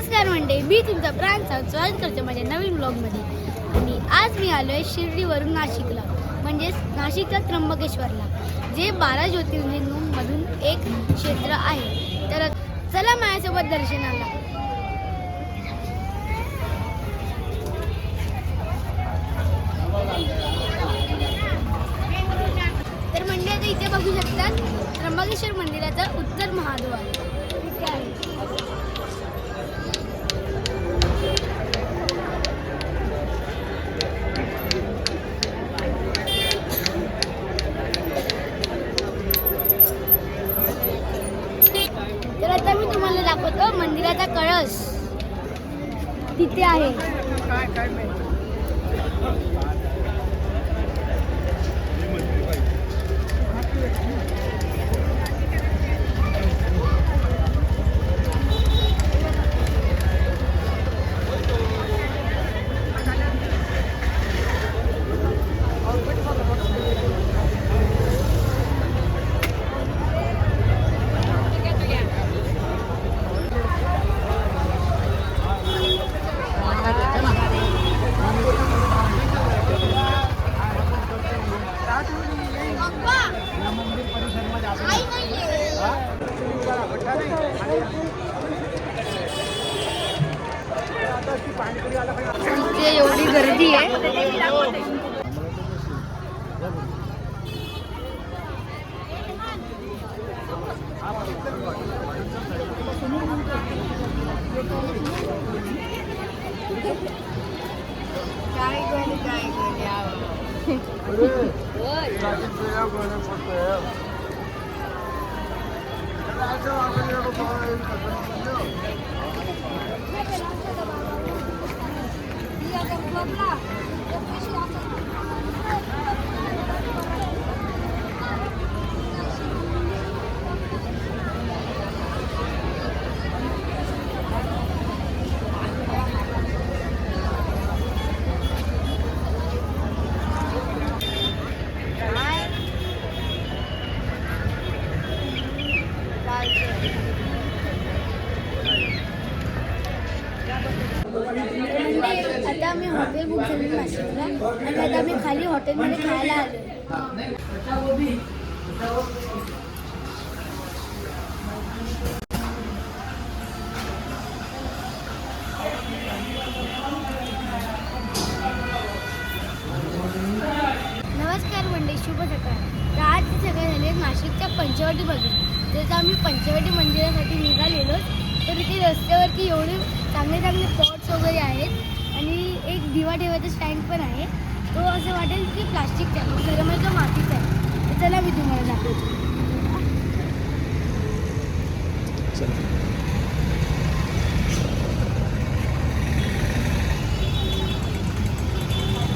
नमस्कार मंडळी, मी तुमचा प्रांत स्वागत करते माझ्या नवीन ब्लॉगमध्ये. आणि आज मी आलो आहे शिर्डीवरून नाशिकला, म्हणजेच नाशिकच्या त्र्यंबकेश्वरला, जे 12 ज्योतिर्लिंगांमधून एक क्षेत्र आहे. तर चला माझ्यासोबत दर्शनाला. तर मंडळी आता इथे बघू शकतात त्र्यंबकेश्वर मंदिराचा उत्तर महाद्वार इथे आहे. तर आता मी तुम्हाला दाखवतो मंदिराचा कळस तिथे आहे. इथे एवढी गर्दी आहे. आता आम्ही हॉटेल बुक केलं नाशिकला आणि आता आम्ही खाली हॉटेलमध्ये खायला आलो. नमस्कार मंडळी, शुभ सकाळ. तर आज ते सगळे झाले नाशिकच्या पंचवटी बघून. जसं आम्ही पंचवटी मंदिरासाठी निघालेलो, तर इथे रस्त्यावरती एवढे चांगले चांगले पॉट्स वगैरे आहेत आणि एक दिवा ठेवायचा स्टँड पण आहे. तो असं वाटेल की प्लास्टिकचा, खरं म्हणजे तो मातीचा आहे. तर चला मी तुम्हाला दाखवतो.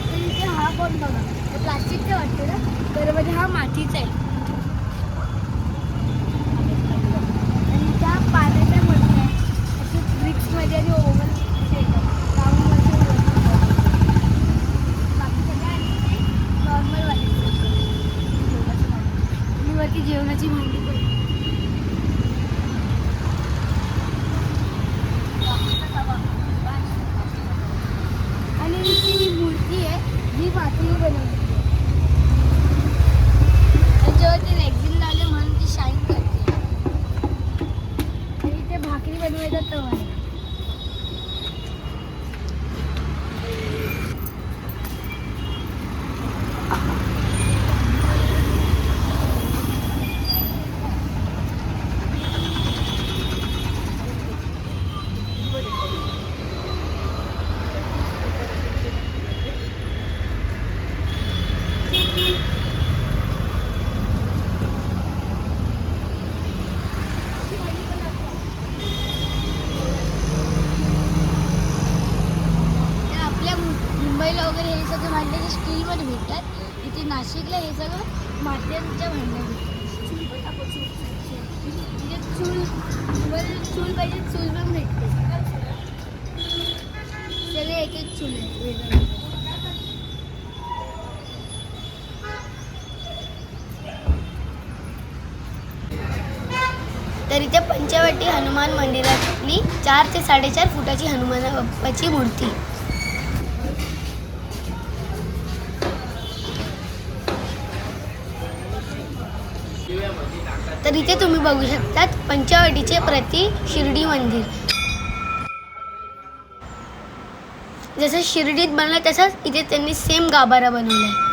तर इथे हा पण बघा, तो प्लास्टिकचा वाटतो ना, खरं म्हणजे हा मातीचा आहे. आणि त्या पाण्याच्या मध्ये असे ब्रिक्समध्ये आणि ओव्हन नॉर्मल वाली वरती जेवणाची भांडी पण. आणि ही मूर्ती आहे जी मातीने बनवली. त्याच्यावरती रेक्झिन लावले म्हणून ती शाईन करते. आणि इथे भाकरी बनवायचा तवा आहे. मुंबईला वगैरे हे सगळे भांडे स्टीलमध्ये भेटतात. इथे नाशिकला हे सगळं मातीच्या भांड्या भेटतात. तिथे चूल पाहिजे, चूल पण भेटते. सगळे एक एक चूल आहेत. तर इथे पंचवटी हनुमान मंदिरातली 4 ते 4.5 फुटाची हनुमान बाप्पाची मूर्ती. तर इथे तुम्ही बघू शकतात पंचवटीचे प्रति शिर्डी मंदिर. जसं शिर्डीत बनलं तसंच इथे त्यांनी सेम गाभारा बनवलाय.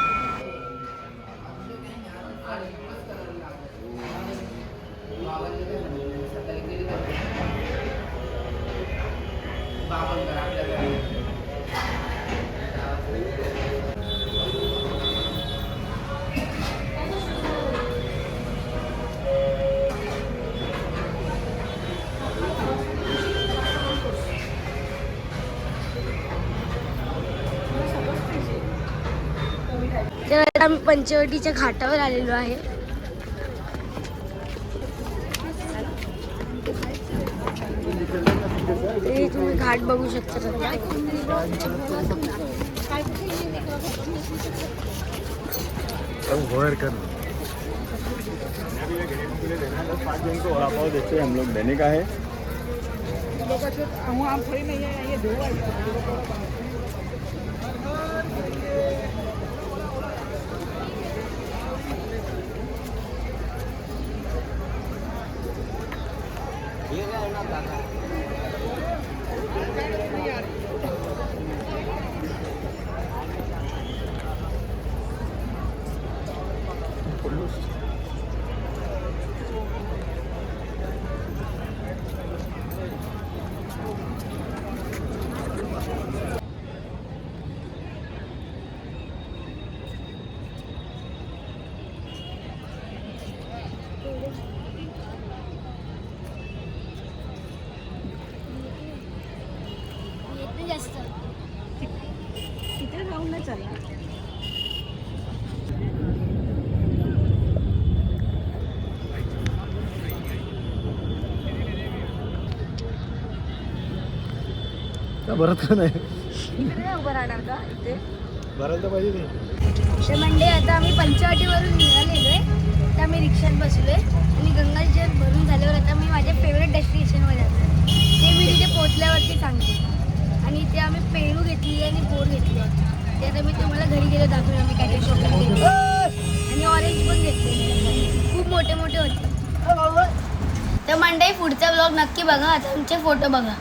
तर आम्ही पंचवटीच्या घाटावर आलेलो आहे. ते तुम्ही घाट बघू शकता सध्या. देखते हम लोग देने का है. तिथे राहून नाही चालणार. भरत का नाही उभं राहणार का इथे? भरायला पाहिजे. तर म्हणजे आता आम्ही पंचवटीवरून निघालेलो आहे. आता आम्ही रिक्षात बसलोय आणि गंगाजल भरून झाल्यावर आता मी माझ्या फेवरेट डेस्टिनेशनवर जातो. ते मी तिथे पोहोचल्यावरती सांगते. आणि इथे आम्ही पेरू घेतली आणि बोर घेतली. ते आता मी तुम्हाला घरी गेलो दाखवून आम्ही काय काय शॉपिंग केली. आणि ऑरेंज पण घेतले, खूप मोठे मोठे होते. तर मंडळी पुढचा ब्लॉग नक्की बघा. आता आमचे फोटो बघा.